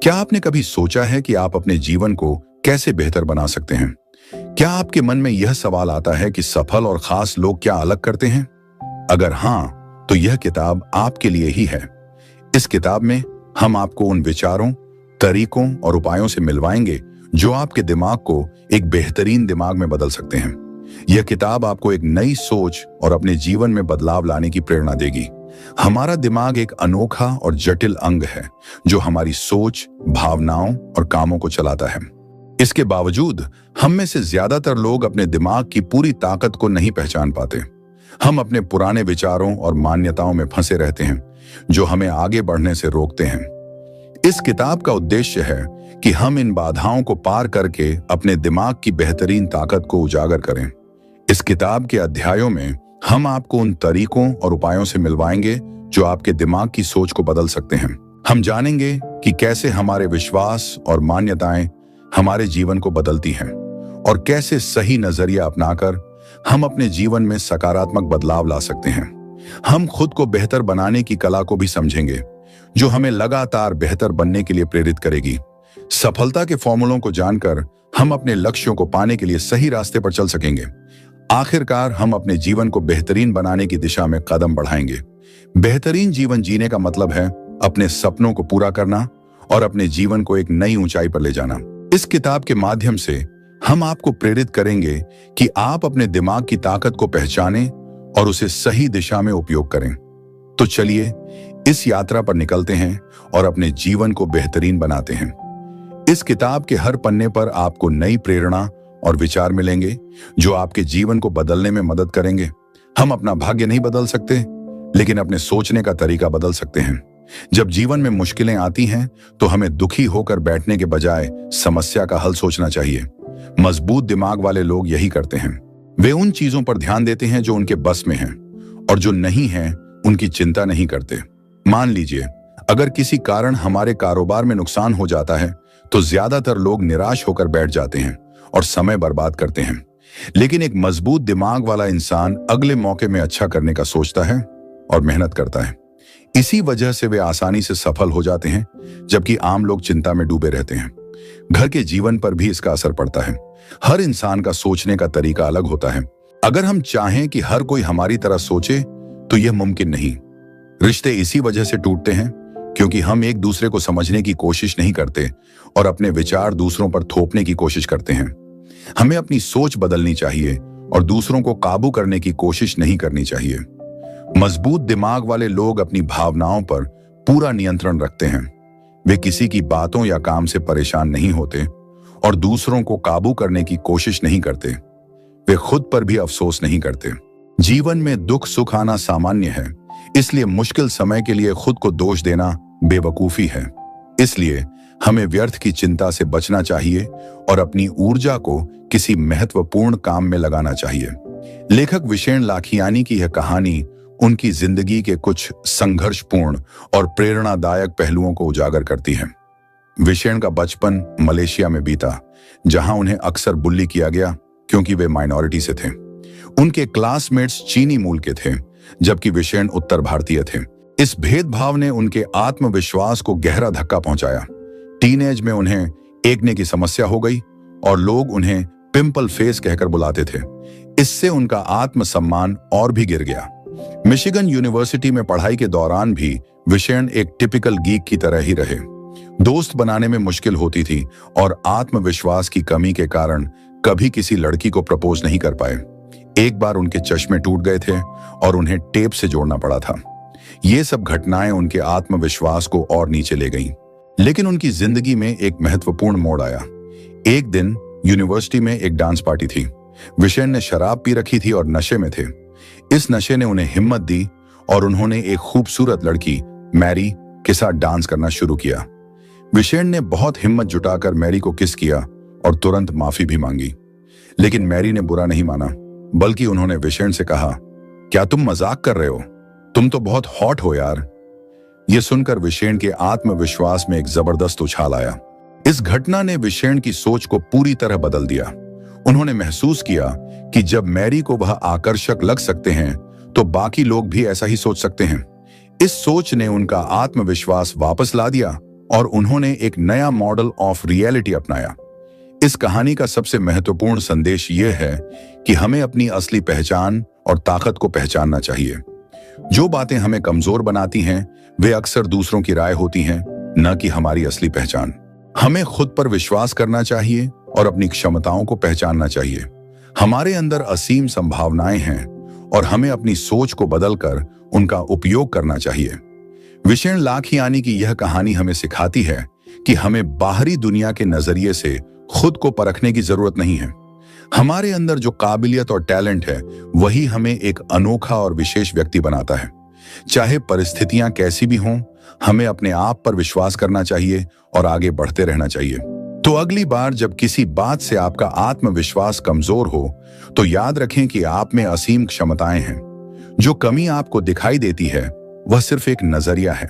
क्या आपने कभी सोचा है कि आप अपने जीवन को कैसे बेहतर बना सकते हैं? क्या आपके मन में यह सवाल आता है कि सफल और खास लोग क्या अलग करते हैं? अगर हाँ, तो यह किताब आपके लिए ही है। इस किताब में हम आपको उन विचारों, तरीकों और उपायों से मिलवाएंगे जो आपके दिमाग को एक बेहतरीन दिमाग में बदल सकते हैं। यह किताब आपको एक नई सोच और अपने जीवन में बदलाव लाने की प्रेरणा देगी। हमारा दिमाग एक अनोखा और जटिल अंग है जो हमारी सोच, भावनाओं और कामों को चलाता है। इसके बावजूद हम में से ज्यादातर लोग अपने दिमाग की पूरी ताकत को नहीं पहचान पाते। हम अपने पुराने विचारों और मान्यताओं में फंसे रहते हैं जो हमें आगे बढ़ने से रोकते हैं। इस किताब का उद्देश्य है कि हम इन बाधाओं को पार करके अपने दिमाग की बेहतरीन ताकत को उजागर करें। इस किताब के अध्यायों में हम आपको उन तरीकों और उपायों से मिलवाएंगे जो आपके दिमाग की सोच को बदल सकते हैं। हम जानेंगे कि कैसे हमारे विश्वास और मान्यताएं हमारे जीवन को बदलती हैं और कैसे सही नजरिया अपनाकर हम अपने जीवन में सकारात्मक बदलाव ला सकते हैं। हम खुद को बेहतर बनाने की कला को भी समझेंगे जो हमें लगातार बेहतर बनने के लिए प्रेरित करेगी। सफलता के फॉर्मूलों को जानकर हम अपने लक्ष्यों को पाने के लिए सही रास्ते पर चल सकेंगे। आखिरकार हम अपने जीवन को बेहतरीन बनाने की दिशा में कदम बढ़ाएंगे। बेहतरीन जीवन जीने का मतलब है अपने सपनों को पूरा करना और अपने जीवन को एक नई ऊंचाई पर ले जाना। इस किताब के माध्यम से हम आपको प्रेरित करेंगे कि आप अपने दिमाग की ताकत को पहचानें और उसे सही दिशा में उपयोग करें। तो चलिए इस यात्रा पर निकलते हैं और अपने जीवन को बेहतरीन बनाते हैं। इस किताब के हर पन्ने पर आपको नई प्रेरणा और विचार मिलेंगे जो आपके जीवन को बदलने में मदद करेंगे। हम अपना भाग्य नहीं बदल सकते, लेकिन अपने सोचने का तरीका बदल सकते हैं। जब जीवन में मुश्किलें आती हैं तो हमें दुखी होकर बैठने के बजाय समस्या का हल सोचना चाहिए। मजबूत दिमाग वाले लोग यही करते हैं। वे उन चीजों पर ध्यान देते हैं जो उनके बस में हैं और जो नहीं है उनकी चिंता नहीं करते। मान लीजिए अगर किसी कारण हमारे कारोबार में नुकसान हो जाता है तो ज्यादातर लोग निराश होकर बैठ जाते हैं और समय बर्बाद करते हैं। लेकिन एक मजबूत दिमाग वाला इंसान अगले मौके में अच्छा करने का सोचता है और मेहनत करता है। इसी वजह से वे आसानी से सफल हो जाते हैं, जबकि आम लोग चिंता में डूबे रहते हैं। घर के जीवन पर भी इसका असर पड़ता है। हर इंसान का सोचने का तरीका अलग होता है। अगर हम चाहें कि हर कोई हमारी तरह सोचे तो यह मुमकिन नहीं। रिश्ते इसी वजह से टूटते हैं क्योंकि हम एक दूसरे को समझने की कोशिश नहीं करते और अपने विचार दूसरों पर थोपने की कोशिश करते हैं। हमें अपनी सोच बदलनी चाहिए और दूसरों को काबू करने की कोशिश नहीं करनी चाहिए। मजबूत दिमाग वाले लोग अपनी भावनाओं पर पूरा नियंत्रण रखते हैं। वे किसी की बातों या काम से परेशान नहीं होते और दूसरों को काबू करने की कोशिश नहीं करते। वे खुद पर भी अफसोस नहीं करते। जीवन में दुख सुख आना सामान्य है, इसलिए मुश्किल समय के लिए खुद को दोष देना बेवकूफी है। इसलिए हमें व्यर्थ की चिंता से बचना चाहिए और अपनी ऊर्जा को किसी महत्वपूर्ण काम में लगाना चाहिए। लेखक विशेन लाखियानी की यह कहानी उनकी जिंदगी के कुछ संघर्षपूर्ण और प्रेरणादायक पहलुओं को उजागर करती है। विशेन का बचपन मलेशिया में बीता, जहां उन्हें अक्सर बुल्ली किया गया क्योंकि वे माइनॉरिटी से थे। उनके क्लासमेट्स चीनी मूल के थे, जबकि विशेन उत्तर भारतीय थे। इस भेदभाव ने उनके आत्मविश्वास को गहरा धक्का पहुंचाया। टीनेज में उन्हें एकने की समस्या हो गई और लोग उन्हें पिंपल फेस कहकर बुलाते थे। इससे उनका आत्मसम्मान और भी गिर गया। मिशिगन यूनिवर्सिटी में पढ़ाई के दौरान भी विशेन एक टिपिकल गीक की तरह ही रहे। दोस्त बनाने में मुश्किल होती थी और आत्मविश्वास की कमी के कारण कभी किसी लड़की को प्रपोज नहीं कर पाए। एक बार उनके चश्मे टूट गए थे और उन्हें टेप से जोड़ना पड़ा था। ये सब घटनाएं उनके आत्मविश्वास को और नीचे ले गईं। लेकिन उनकी जिंदगी में एक महत्वपूर्ण मोड़ आया। एक दिन यूनिवर्सिटी में एक डांस पार्टी थी। विशेन ने शराब पी रखी थी और नशे में थे। इस नशे ने उन्हें हिम्मत दी और उन्होंने एक खूबसूरत लड़की मैरी के साथ डांस करना शुरू किया। विशेन ने बहुत हिम्मत जुटाकर मैरी को किस किया और तुरंत माफी भी मांगी। लेकिन मैरी ने बुरा नहीं माना, बल्कि उन्होंने विशेन से कहा, क्या तुम मजाक कर रहे हो? तुम तो बहुत हॉट हो यार। यह सुनकर विशेन के आत्मविश्वास में एक जबरदस्त उछाल आया। इस घटना ने विशेन की सोच को पूरी तरह बदल दिया। उन्होंने महसूस किया कि जब मैरी को वह आकर्षक लग सकते हैं तो बाकी लोग भी ऐसा ही सोच सकते हैं। इस सोच ने उनका आत्मविश्वास वापस ला दिया और उन्होंने एक नया मॉडल ऑफ रियलिटी अपनाया। इस कहानी का सबसे महत्वपूर्ण संदेश यह है कि हमें अपनी असली पहचान और ताकत को पहचानना चाहिए। जो बातें हमें कमजोर बनाती हैं, वे अक्सर दूसरों की राय होती हैं, न कि हमारी असली पहचान। हमें खुद पर विश्वास करना चाहिए और अपनी क्षमताओं को पहचानना चाहिए। हमारे अंदर असीम संभावनाएं हैं और हमें अपनी सोच को बदलकर उनका उपयोग करना चाहिए। विशेन लाखियानी की यह कहानी हमें सिखाती है कि हमें बाहरी दुनिया के नजरिए से खुद को परखने की जरूरत नहीं है। हमारे अंदर जो काबिलियत और टैलेंट है, वही हमें एक अनोखा और विशेष व्यक्ति बनाता है। चाहे परिस्थितियां कैसी भी हों, हमें अपने आप पर विश्वास करना चाहिए और आगे बढ़ते रहना चाहिए। तो अगली बार जब किसी बात से आपका आत्मविश्वास कमजोर हो, तो याद रखें कि आप में असीम क्षमताएं हैं। जो कमी आपको दिखाई देती है, वह सिर्फ एक नजरिया है।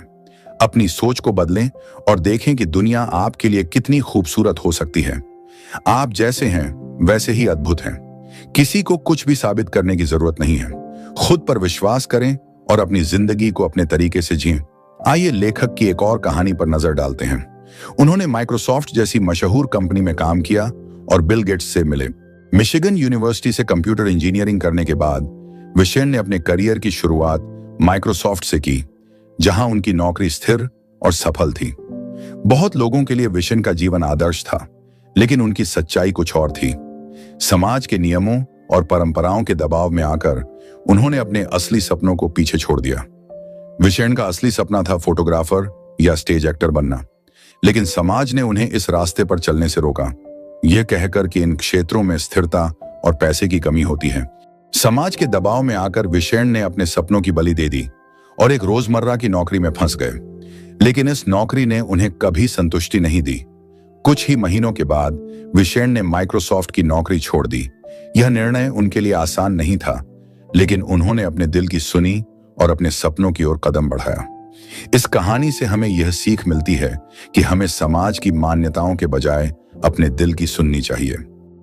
अपनी सोच को बदलें और देखें कि दुनिया आपके लिए कितनी खूबसूरत हो सकती है। आप जैसे हैं वैसे ही अद्भुत हैं। किसी को कुछ भी साबित करने की जरूरत नहीं है। खुद पर विश्वास करें और अपनी जिंदगी को अपने तरीके से जिएं। आइए लेखक की एक और कहानी पर नजर डालते हैं। उन्होंने माइक्रोसॉफ्ट जैसी मशहूर कंपनी में काम किया और बिल गेट्स से मिले। मिशिगन यूनिवर्सिटी से कंप्यूटर इंजीनियरिंग करने के बाद विशेन ने अपने करियर की शुरुआत माइक्रोसॉफ्ट से की, जहां उनकी नौकरी स्थिर और सफल थी। बहुत लोगों के लिए विशेन का जीवन आदर्श था, लेकिन उनकी सच्चाई कुछ और थी। समाज के नियमों और परंपराओं के दबाव में आकर उन्होंने अपने असली सपनों को पीछे छोड़ दिया। विशेन का असली सपना था फोटोग्राफर या स्टेज एक्टर बनना, लेकिन समाज ने उन्हें इस रास्ते पर चलने से रोका, यह कहकर कि इन क्षेत्रों में स्थिरता और पैसे की कमी होती है। समाज के दबाव में आकर विशेन ने अपने सपनों की बलि दे दी और एक रोजमर्रा की नौकरी में फंस गए। लेकिन इस नौकरी ने उन्हें कभी संतुष्टि नहीं दी। कुछ ही महीनों के बाद विशेन ने माइक्रोसॉफ्ट की नौकरी छोड़ दी। यह निर्णय उनके लिए आसान नहीं था, लेकिन उन्होंने अपने दिल की सुनी और अपने सपनों की ओर कदम बढ़ाया। इस कहानी से हमें यह सीख मिलती है कि हमें समाज की मान्यताओं के बजाय अपने दिल की सुननी चाहिए।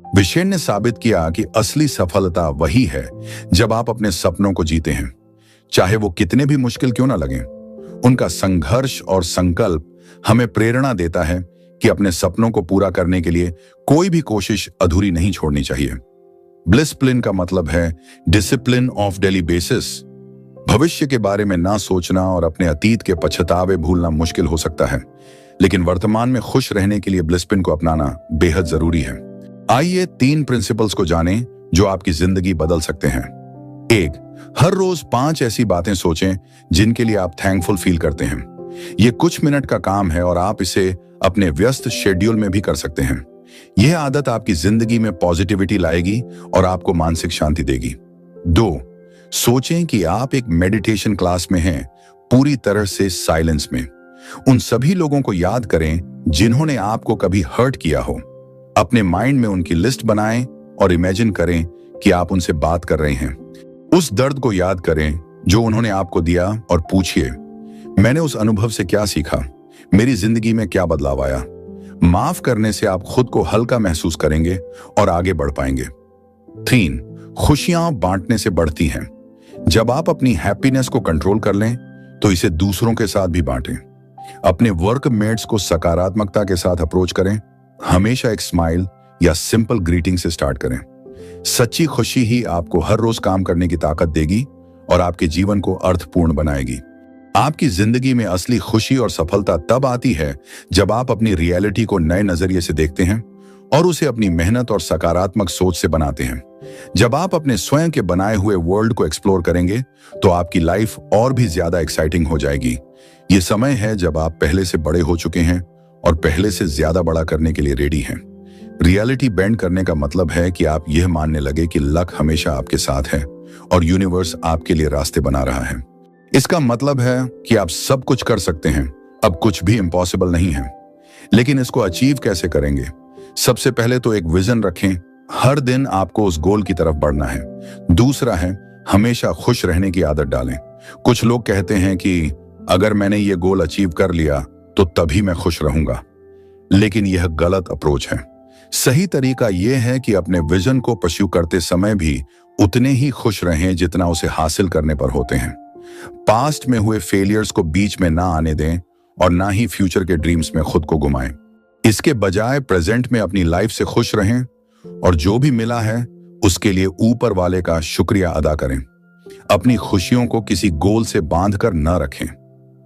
विशेन ने साबित किया कि असली सफलता वही है जब आप अपने सपनों को जीते हैं, चाहे वो कितने भी मुश्किल क्यों ना लगें। उनका संघर्ष और संकल्प हमें प्रेरणा देता है कि अपने सपनों को पूरा करने के लिए कोई भी कोशिश अधूरी नहीं छोड़नी चाहिए। ब्लिसप्लिन का मतलब है डिसिप्लिन ऑफ डेली बेसिस। भविष्य के बारे में ना सोचना और अपने अतीत के पछतावे भूलना मुश्किल हो सकता है, लेकिन वर्तमान में खुश रहने के लिए ब्लिसप्लिन को अपनाना बेहद जरूरी है। आइए 3 प्रिंसिपल्स को जानें जो आपकी जिंदगी बदल सकते हैं। 1. हर रोज 5 ऐसी बातें सोचें जिनके लिए आप थैंकफुल फील करते हैं। यह कुछ मिनट का काम है और आप इसे अपने व्यस्त शेड्यूल में भी कर सकते हैं। यह आदत आपकी जिंदगी में पॉजिटिविटी लाएगी और आपको मानसिक शांति देगी। 2. सोचें कि आप एक मेडिटेशन क्लास में हैं, पूरी तरह से साइलेंस में। उन सभी लोगों को याद करें जिन्होंने आपको कभी हर्ट किया हो। अपने माइंड में उनकी लिस्ट बनाएं और इमेजिन करें कि आप उनसे बात कर रहे हैं। उस दर्द को याद करें जो उन्होंने आपको दिया और पूछिए, मैंने उस अनुभव से क्या सीखा, मेरी जिंदगी में क्या बदलाव आया। माफ करने से आप खुद को हल्का महसूस करेंगे और आगे बढ़ पाएंगे। 3. खुशियां बांटने से बढ़ती हैं। जब आप अपनी हैप्पीनेस को कंट्रोल कर लें, तो इसे दूसरों के साथ भी बांटें। अपने वर्कमेट्स को सकारात्मकता के साथ अप्रोच करें। हमेशा एक स्माइल या सिंपल ग्रीटिंग से स्टार्ट करें। सच्ची खुशी ही आपको हर रोज काम करने की ताकत देगी और आपके जीवन को अर्थपूर्ण बनाएगी। आपकी जिंदगी में असली खुशी और सफलता तब आती है जब आप अपनी रियलिटी को नए नजरिए से देखते हैं और उसे अपनी मेहनत और सकारात्मक सोच से बनाते हैं। जब आप अपने स्वयं के बनाए हुए वर्ल्ड को एक्सप्लोर करेंगे, तो आपकी लाइफ और भी ज्यादा एक्साइटिंग हो जाएगी। ये समय है जब आप पहले से बड़े हो चुके हैं और पहले से ज्यादा बड़ा करने के लिए रेडी हैं। रियलिटी बेंड करने का मतलब है कि आप यह मानने लगे कि लक हमेशा आपके साथ है और यूनिवर्स आपके लिए रास्ते बना रहा है। इसका मतलब है कि आप सब कुछ कर सकते हैं, अब कुछ भी इम्पॉसिबल नहीं है। लेकिन इसको अचीव कैसे करेंगे? सबसे पहले तो एक विजन रखें। हर दिन आपको उस गोल की तरफ बढ़ना है। दूसरा है, हमेशा खुश रहने की आदत डालें। कुछ लोग कहते हैं कि अगर मैंने ये गोल अचीव कर लिया तो तभी मैं खुश रहूंगा, लेकिन यह गलत अप्रोच है। सही तरीका यह है कि अपने विजन को परस्यू करते समय भी उतने ही खुश रहें जितना उसे हासिल करने पर होते हैं। पास्ट में हुए फेलियर्स को बीच में ना आने दें और ना ही फ्यूचर के ड्रीम्स में खुद को घुमाएं। इसके बजाय प्रेजेंट में अपनी लाइफ से खुश रहें और जो भी मिला है उसके लिए ऊपर वाले का शुक्रिया अदा करें। अपनी खुशियों को किसी गोल से बांधकर न रखें।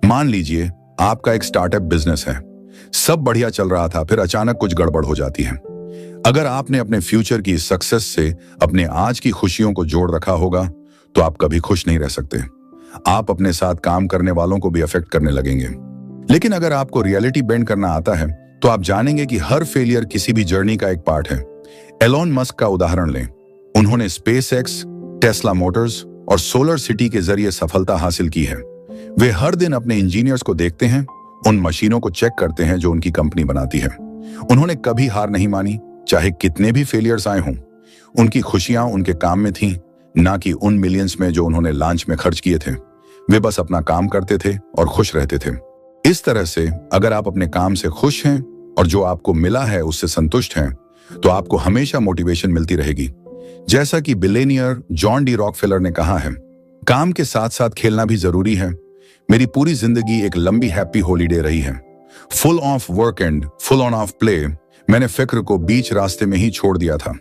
मान लीजिए आपका एक स्टार्टअप बिजनेस है, सब बढ़िया चल रहा था, फिर अचानक कुछ गड़बड़ हो जाती है। अगर आपने अपने फ्यूचर की सक्सेस से अपने आज की खुशियों को जोड़ रखा होगा तो आप कभी खुश नहीं रह सकते। आप अपने साथ काम करने वालों को भी अफेक्ट करने लगेंगे। लेकिन अगर आपको रियलिटी बेंड करना आता है तो आप जानेंगे कि हर फेलियर किसी भी जर्नी का एक पार्ट है। एलोन मस्क का उदाहरण लें। उन्होंने स्पेसएक्स, टेस्ला मोटर्स और सोलर सिटी के जरिए सफलता हासिल की है। वे हर दिन अपने इंजीनियर्स को देखते हैं, उन मशीनों को चेक करते हैं जो उनकी कंपनी बनाती है। उन्होंने कभी हार नहीं मानी, चाहे कितने भी फेलियर्स आए हों। उनकी खुशियां उनके काम में थीं, ना कि उन मिलियंस में जो उन्होंने लॉन्च में खर्च किए थे। वे बस अपना काम करते थे और खुश रहते थे। इस तरह से अगर आप अपने काम से खुश हैं और जो आपको मिला है उससे संतुष्ट हैं, तो आपको हमेशा मोटिवेशन मिलती रहेगी। जैसा कि बिलियनियर जॉन डी रॉकफेलर ने कहा है, काम के साथ साथ खेलना भी जरूरी है। मेरी पूरी जिंदगी एक लंबी हैप्पी हॉलीडे रही है, full of work and full on off play. मैंने फिक्र को बीच रास्ते में ही छोड़ दिया था।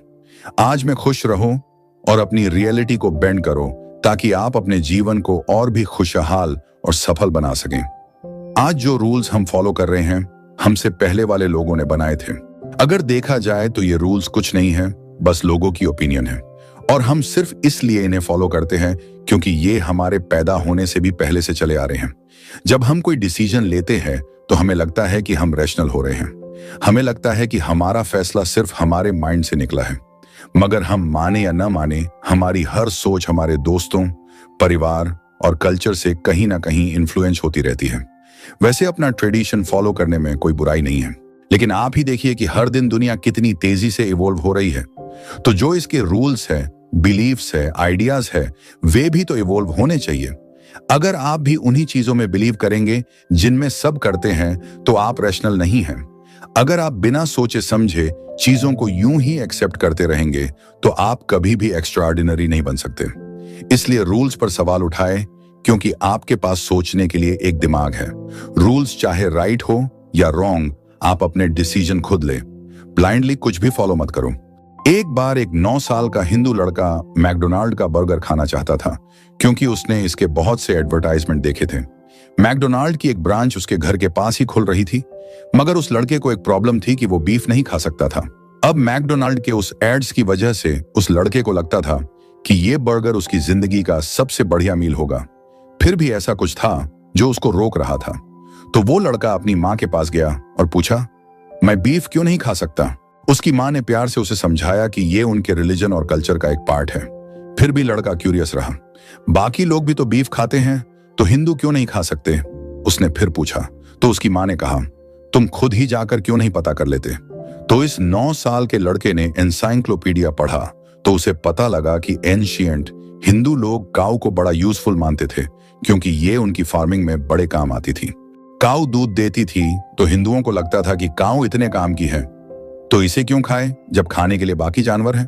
आज मैं खुश रहूं और अपनी रियलिटी को बेंड करो ताकि आप अपने जीवन को और भी खुशहाल और सफल बना सकें। आज जो रूल्स हम फॉलो कर रहे हैं, हमसे पहले वाले लोगों ने बनाए थे। अगर देखा जाए तो ये रूल्स कुछ नहीं है, बस लोगों की ओपिनियन है और हम सिर्फ इसलिए इन्हें फॉलो करते हैं क्योंकि ये हमारे पैदा होने से भी पहले से चले आ रहे हैं। जब हम कोई डिसीजन लेते हैं तो हमें लगता है कि हम रैशनल हो रहे हैं। हमें लगता है कि हमारा फैसला सिर्फ हमारे माइंड से निकला है, मगर हम माने या न माने, हमारी हर सोच हमारे दोस्तों, परिवार और कल्चर से कहीं ना कहीं इन्फ्लुएंस होती रहती है। वैसे अपना ट्रेडिशन फॉलो करने में कोई बुराई नहीं है, लेकिन आप ही देखिए कि हर दिन दुनिया कितनी तेजी से इवॉल्व हो रही है। तो जो इसके रूल्स है, बिलीव्स है, आइडियाज है, वे भी तो इवॉल्व होने चाहिए। अगर आप भी उन्हीं चीजों में बिलीव करेंगे जिनमें सब करते हैं तो आप रैशनल नहीं हैं। अगर आप बिना सोचे समझे चीजों को यूं ही एक्सेप्ट करते रहेंगे तो आप कभी भी एक्स्ट्राऑर्डिनरी नहीं बन सकते। इसलिए रूल्स पर सवाल उठाएं, क्योंकि आपके पास सोचने के लिए एक दिमाग है। रूल्स चाहे राइट हो या रॉन्ग, आप अपने डिसीजन खुद ले। ब्लाइंडली कुछ भी फॉलो मत करो। एक बार एक 9 साल का हिंदू लड़का मैकडोनाल्ड का बर्गर खाना चाहता था क्योंकि उसने इसके बहुत से एडवर्टाइजमेंट देखे थे। मैकडोनाल्ड की एक ब्रांच उसके घर के पास ही खुल रही थी, मगर उस लड़के को एक प्रॉब्लम थी कि वो बीफ नहीं खा सकता था। अब मैकडोनाल्ड के उस एड्स की वजह से उस लड़के को लगता था कि ये बर्गर उसकी जिंदगी का सबसे बढ़िया मील होगा। फिर भी ऐसा कुछ था जो उसको रोक रहा था। तो वो लड़का अपनी माँ के पास गया और पूछा, मैं बीफ क्यों नहीं खा सकता? उसकी माँ ने प्यार से उसे समझाया कि ये उनके रिलीजन और कल्चर का एक पार्ट है। फिर भी लड़का क्यूरियस रहा, बाकी लोग भी तो बीफ खाते हैं, तो हिंदू क्यों नहीं खा सकते? उसने फिर पूछा। तो उसकी माँ ने कहा, तुम खुद ही जाकर क्यों नहीं पता कर लेते? तो इस 9 साल के लड़के ने एनसाइक्लोपीडिया पढ़ा तो उसे पता लगा कि एंशिएंट हिंदू लोग काऊ को बड़ा यूजफुल मानते थे क्योंकि ये उनकी फार्मिंग में बड़े काम आती थी। काऊ दूध देती थी तो हिंदुओं को लगता था कि काऊ इतने काम की है तो इसे क्यों खाए जब खाने के लिए बाकी जानवर हैं।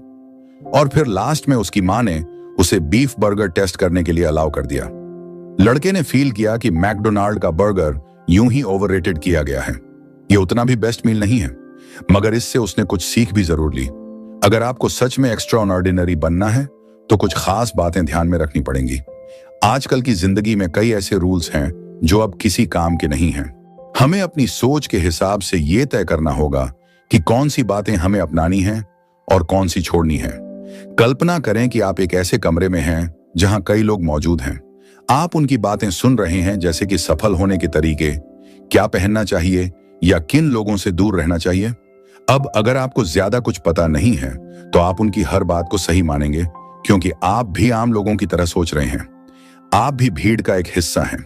और फिर लास्ट में उसकी माँ ने उसे बीफ बर्गर टेस्ट करने के लिए अलाउ कर दिया। लड़के ने फील किया कि मैकडोनाल्ड का बर्गर यूं ही ओवररेटेड किया गया है, ये उतना भी बेस्ट मील नहीं है, मगर इससे उसने कुछ सीख भी जरूर ली। अगर आपको सच में एक्स्ट्राऑर्डिनरी बनना है तो कुछ खास बातें ध्यान में रखनी पड़ेंगी। आजकल की जिंदगी में कई ऐसे रूल्स हैं जो अब किसी काम के नहीं हैं। हमें अपनी सोच के हिसाब से ये तय करना होगा कि कौन सी बातें हमें अपनानी हैं और कौन सी छोड़नी हैं। कल्पना करें कि आप एक ऐसे कमरे में हैं जहां कई लोग मौजूद हैं। आप उनकी बातें सुन रहे हैं, जैसे कि सफल होने के तरीके, क्या पहनना चाहिए या किन लोगों से दूर रहना चाहिए। अब अगर आपको ज्यादा कुछ पता नहीं है तो आप उनकी हर बात को सही मानेंगे क्योंकि आप भी आम लोगों की तरह सोच रहे हैं। आप भी भीड़ का एक हिस्सा हैं।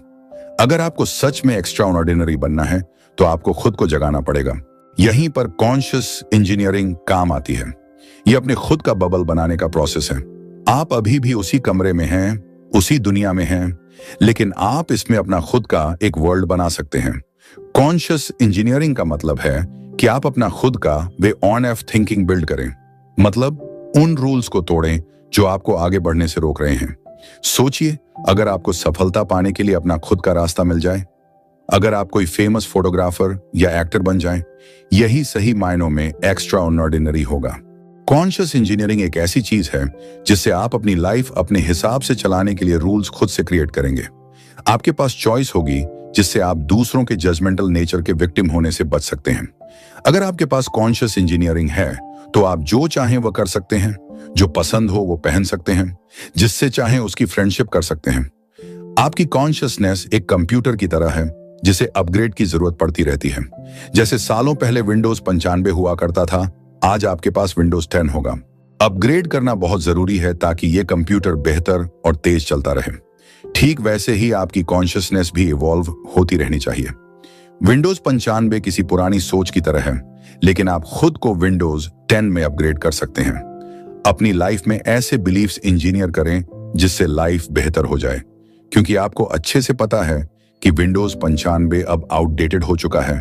अगर आपको सच में एक्स्ट्राऑर्डिनरी बनना है तो आपको खुद को जगाना पड़ेगा। यहीं पर कॉन्शियस इंजीनियरिंग काम आती है। यह अपने खुद का बबल बनाने का प्रोसेस है। आप अभी भी उसी कमरे में हैं, उसी दुनिया में हैं, लेकिन आप इसमें अपना खुद का एक वर्ल्ड बना सकते हैं। कॉन्शियस इंजीनियरिंग का मतलब है कि आप अपना खुद का वे ऑन ऑफ थिंकिंग बिल्ड करें। मतलब उन रूल्स को तोड़ें जो आपको आगे बढ़ने से रोक रहे हैं। सोचिए, अगर आपको सफलता पाने के लिए अपना खुद का रास्ता मिल जाए, अगर आप कोई फेमस फोटोग्राफर या एक्टर बन जाएं, यही सही मायनों में एक्स्ट्रा ऑर्डिनरी होगा। कॉन्शियस इंजीनियरिंग एक ऐसी चीज है जिससे आप अपनी लाइफ अपने हिसाब से चलाने के लिए रूल्स खुद से क्रिएट करेंगे। आपके पास चॉइस होगी जिससे आप दूसरों के जजमेंटल नेचर के विक्टिम होने से बच सकते हैं। अगर आपके पास कॉन्शियस इंजीनियरिंग है तो आप जो चाहें वो कर सकते हैं, जो पसंद हो वो पहन सकते हैं, जिससे चाहें उसकी फ्रेंडशिप कर सकते हैं। आपकी कॉन्शियसनेस एक कंप्यूटर की तरह है जिसे अपग्रेड की जरूरत पड़ती रहती है। जैसे सालों पहले विंडोज 95 हुआ करता था, आज आपके पास विंडोज 10 होगा। अपग्रेड करना बहुत जरूरी है ताकि ये कंप्यूटर बेहतर और तेज चलता रहे। ठीक वैसे ही आपकी कॉन्शियसनेस भी इवॉल्व होती रहनी चाहिए। विंडोज 95 किसी पुरानी सोच की तरह है, लेकिन आप खुद को विंडोज 10 में अपग्रेड कर सकते हैं। अपनी लाइफ में ऐसे बिलीफ्स इंजीनियर करें जिससे लाइफ बेहतर हो जाए, क्योंकि आपको अच्छे से पता है कि विंडोज 95 अब आउटडेटेड हो चुका है,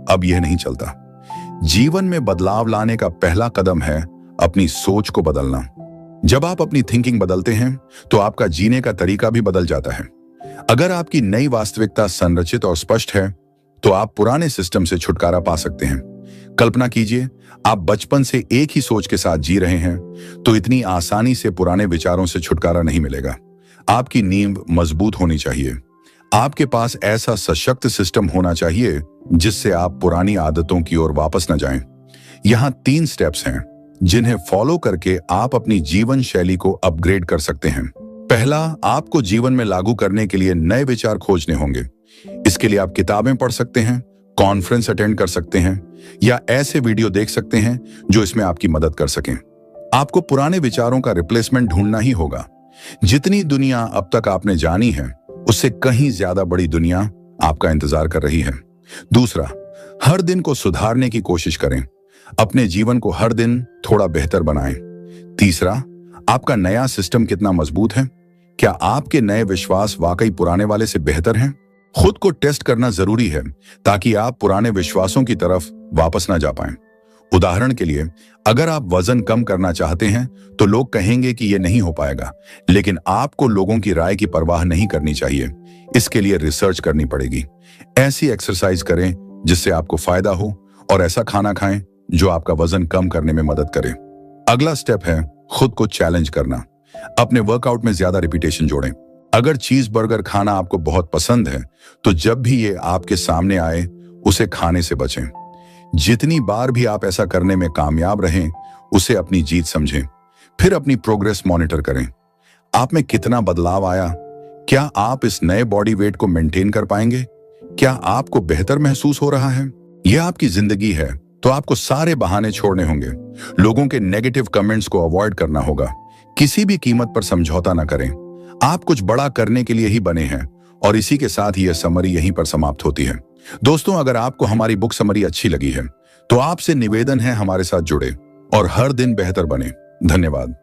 अब यह नहीं चलता। जीवन में बदलाव लाने का पहला कदम है अपनी सोच को बदलना। जब आप अपनी थिंकिंग बदलते हैं तो आपका जीने का तरीका भी बदल जाता है। अगर आपकी नई वास्तविकता संरचित और स्पष्ट है तो आप पुराने सिस्टम से छुटकारा पा सकते हैं। कल्पना कीजिए, आप बचपन से एक ही सोच के साथ जी रहे हैं, तो इतनी आसानी से पुराने विचारों से छुटकारा नहीं मिलेगा। आपकी नींव मजबूत होनी चाहिए। आपके पास ऐसा सशक्त सिस्टम होना चाहिए जिससे आप पुरानी आदतों की ओर वापस न जाएं। यहाँ 3 स्टेप्स हैं जिन्हें फॉलो करके आप अपनी जीवन शैली को अपग्रेड कर सकते हैं। पहला, आपको जीवन में लागू करने के लिए नए विचार खोजने होंगे। इसके लिए आप किताबें पढ़ सकते हैं, कॉन्फ्रेंस अटेंड कर सकते हैं या ऐसे वीडियो देख सकते हैं जो इसमें आपकी मदद कर सकें। आपको पुराने विचारों का रिप्लेसमेंट ढूंढना ही होगा। जितनी दुनिया अब तक आपने जानी है, उससे कहीं ज्यादा बड़ी दुनिया आपका इंतजार कर रही है। दूसरा, हर दिन को सुधारने की कोशिश करें। अपने जीवन को हर दिन थोड़ा बेहतर बनाएं। तीसरा, आपका नया सिस्टम कितना मजबूत है? क्या आपके नए विश्वास वाकई पुराने वाले से बेहतर हैं? खुद को टेस्ट करना जरूरी है ताकि आप पुराने विश्वासों की तरफ वापस ना जा पाएं। उदाहरण के लिए, अगर आप वजन कम करना चाहते हैं तो लोग कहेंगे कि यह नहीं हो पाएगा, लेकिन आपको लोगों की राय की परवाह नहीं करनी चाहिए। इसके लिए रिसर्च करनी पड़ेगी। ऐसी एक्सरसाइज करें जिससे आपको फायदा हो और ऐसा खाना खाएं जो आपका वजन कम करने में मदद करे। अगला स्टेप है खुद को चैलेंज करना। अपने वर्कआउट में ज्यादा रिपीटेशन जोड़ें। अगर चीज बर्गर खाना आपको बहुत पसंद है तो जब भी ये आपके सामने आए उसे खाने से बचें। जितनी बार भी आप ऐसा करने में कामयाब रहें, उसे अपनी जीत समझें। फिर अपनी प्रोग्रेस मॉनिटर करें। आप में कितना बदलाव आया? क्या आप इस नए बॉडी वेट को मेंटेन कर पाएंगे? क्या आपको बेहतर महसूस हो रहा है? यह आपकी जिंदगी है, तो आपको सारे बहाने छोड़ने होंगे। लोगों के नेगेटिव कमेंट्स को अवॉइड करना होगा। किसी भी कीमत पर समझौता ना करें। आप कुछ बड़ा करने के लिए ही बने हैं। और इसी के साथ ही यह समरी यहीं पर समाप्त होती है। दोस्तों, अगर आपको हमारी बुक समरी अच्छी लगी है तो आपसे निवेदन है हमारे साथ जुड़े और हर दिन बेहतर बने। धन्यवाद।